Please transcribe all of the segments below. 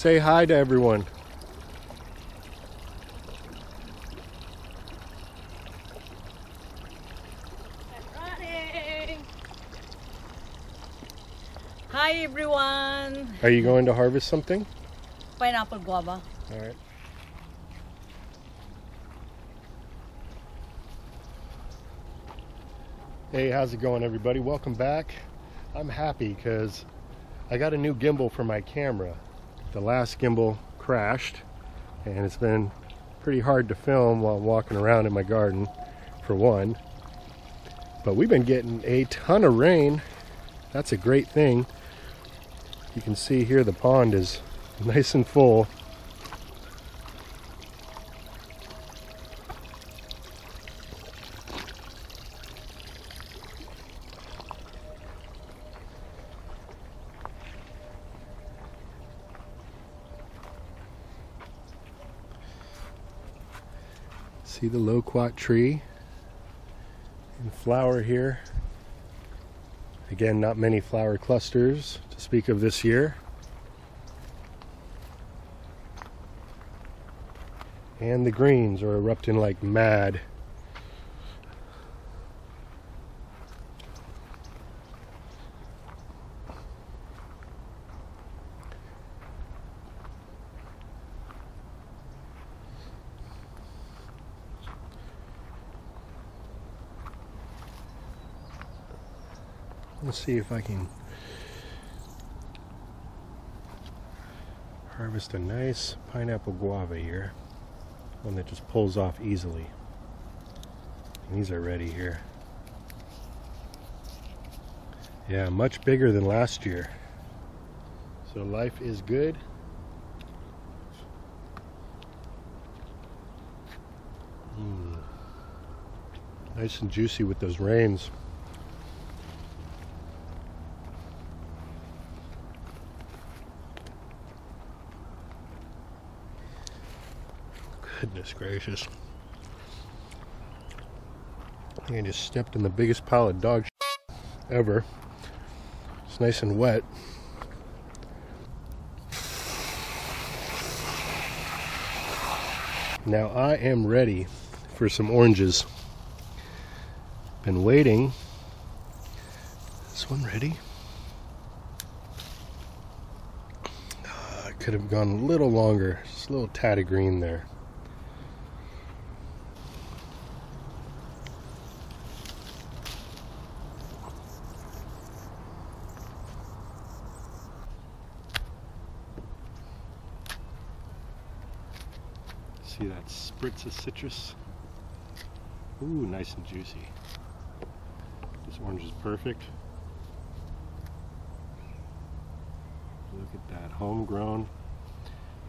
Say hi to everyone. Running. Hi everyone. Are you going to harvest something? Pineapple guava. All right. Hey, how's it going, everybody? Welcome back. I'm happy because I got a new gimbal for my camera. The last gimbal crashed, and it's been pretty hard to film while walking around in my garden, for one. But we've been getting a ton of rain. That's a great thing. You can see here the pond is nice and full. See the loquat tree in flower here. Again, not many flower clusters to speak of this year. And the greens are erupting like mad. Let's see if I can harvest a nice pineapple guava here. One that just pulls off easily. And these are ready here. Yeah, much bigger than last year. So life is good. Nice and juicy with those rains. Goodness gracious. I think I just stepped in the biggest pile of dog shit ever. It's nice and wet. Now I am ready for some oranges. Been waiting. This one ready? I could have gone a little longer. Just a little tad of green there. See that spritz of citrus? Ooh, nice and juicy. This orange is perfect. Look at that, homegrown,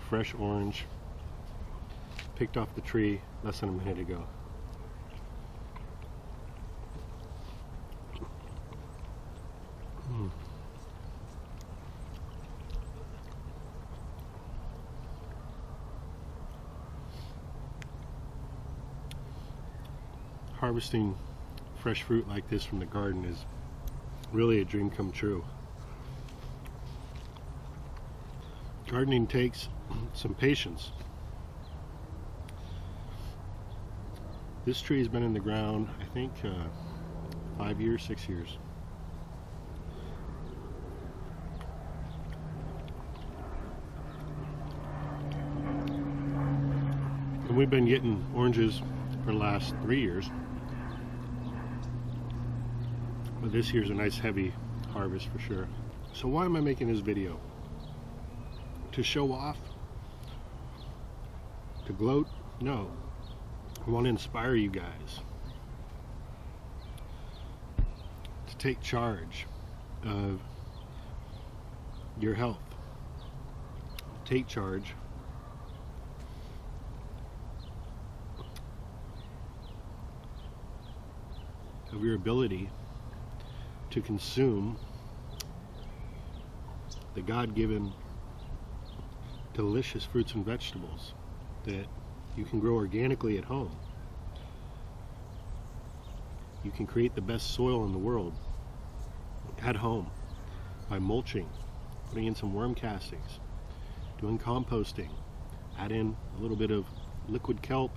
fresh orange. Picked off the tree less than a minute ago. Harvesting fresh fruit like this from the garden is really a dream come true. Gardening takes some patience. This tree has been in the ground, I think, 5 years, 6 years. And we've been getting oranges for the last 3 years. But this year's a nice heavy harvest for sure. So why am I making this video? To show off? To gloat? No. I want to inspire you guys to take charge of your health. Take charge of your ability to consume the God-given delicious fruits and vegetables that you can grow organically at home. You can create the best soil in the world at home by mulching, putting in some worm castings, doing composting. Add in a little bit of liquid kelp,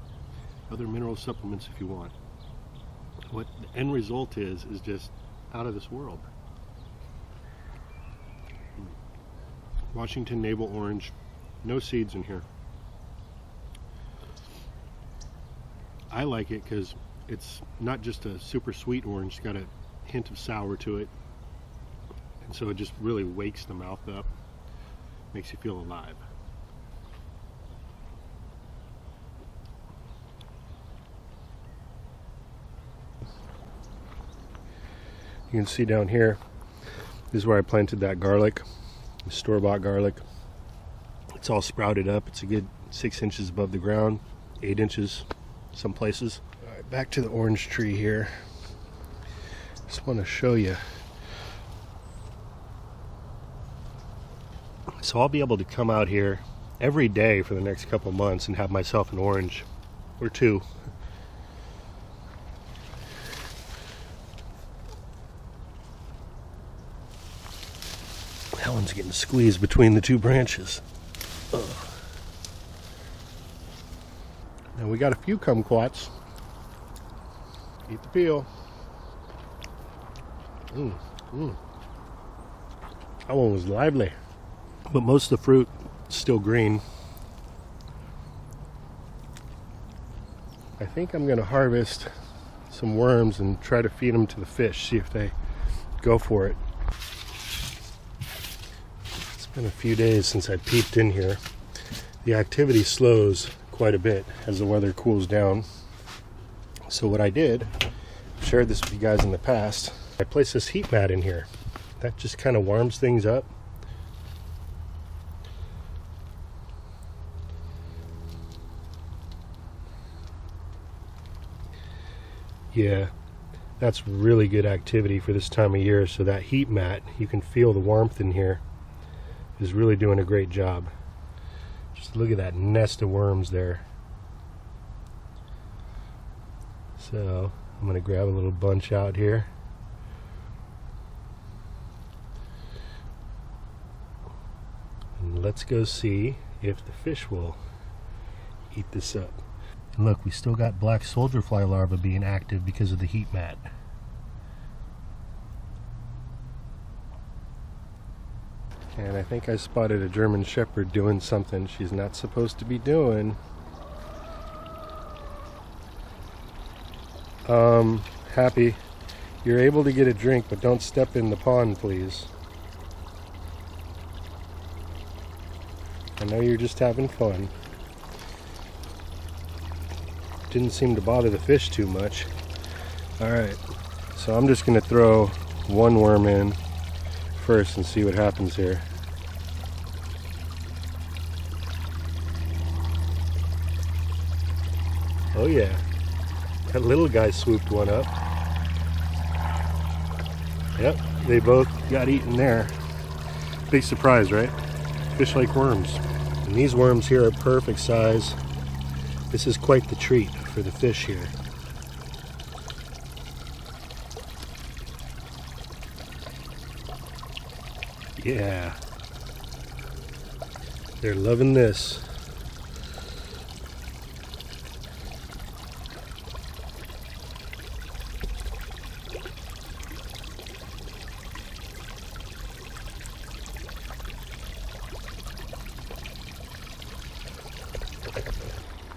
other mineral supplements if you want. What the end result is just out of this world. Washington Navel Orange, no seeds in here. I like it because it's not just a super sweet orange, it's got a hint of sour to it. And so it just really wakes the mouth up, makes you feel alive. You can see down here, this is where I planted that garlic, the store-bought garlic. It's all sprouted up. It's a good 6 inches above the ground, 8 inches some places. All right, back to the orange tree here. Just want to show you. So I'll be able to come out here every day for the next couple months and have myself an orange or two. That one's getting squeezed between the two branches. Ugh. Now we got a few kumquats. Eat the peel. That one was lively. But most of the fruit is still green. I think I'm going to harvest some worms and try to feed them to the fish, see if they go for it. It's been a few days since I peeped in here. The activity slows quite a bit as the weather cools down. So what I did, I've shared this with you guys in the past, I placed this heat mat in here. That just kind of warms things up. Yeah, that's really good activity for this time of year. So that heat mat, you can feel the warmth in here, is really doing a great job. Just look at that nest of worms there. So I'm going to grab a little bunch out here. And let's go see if the fish will eat this up. And look, we still got black soldier fly larvae being active because of the heat mat. And I think I spotted a German Shepherd doing something she's not supposed to be doing. Happy, you're able to get a drink, but don't step in the pond, please. I know you're just having fun. Didn't seem to bother the fish too much. Alright, so I'm just going to throw one worm in first and see what happens here. Oh yeah, that little guy swooped one up. Yep, they both got eaten there. Big surprise, right? Fish like worms. And these worms here are perfect size. This is quite the treat for the fish here. Yeah. They're loving this.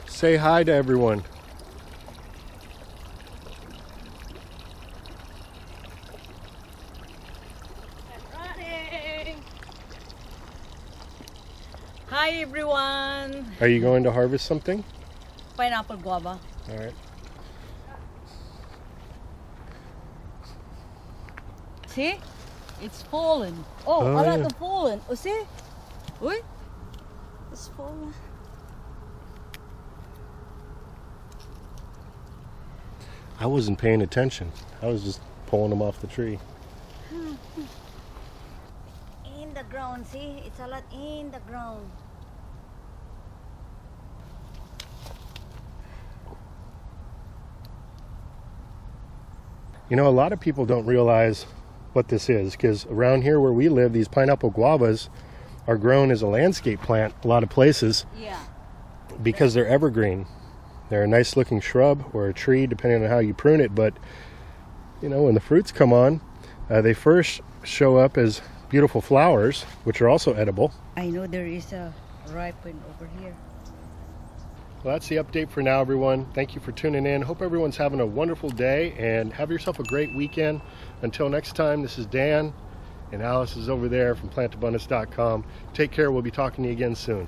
Say hi to everyone. Running. Hi everyone. Are you going to harvest something? Pineapple guava. All right. See? It's fallen. Oh, Oh, a lot yeah. of fallen. Oh, see? Uy. It's fallen. I wasn't paying attention. I was just pulling them off the tree. In the ground, see? It's a lot in the ground. You know, a lot of people don't realize what this is, because around here where we live, these pineapple guavas are grown as a landscape plant a lot of places Yeah. because they're evergreen. They're a nice looking shrub or a tree depending on how you prune it, but you know, when the fruits come on, they first show up as beautiful flowers, which are also edible. I know there is a ripen over here. Well, that's the update for now, everyone. Thank you for tuning in. Hope everyone's having a wonderful day and have yourself a great weekend. Until next time, this is Dan, and Alice is over there from plantabundance.com. Take care. We'll be talking to you again soon.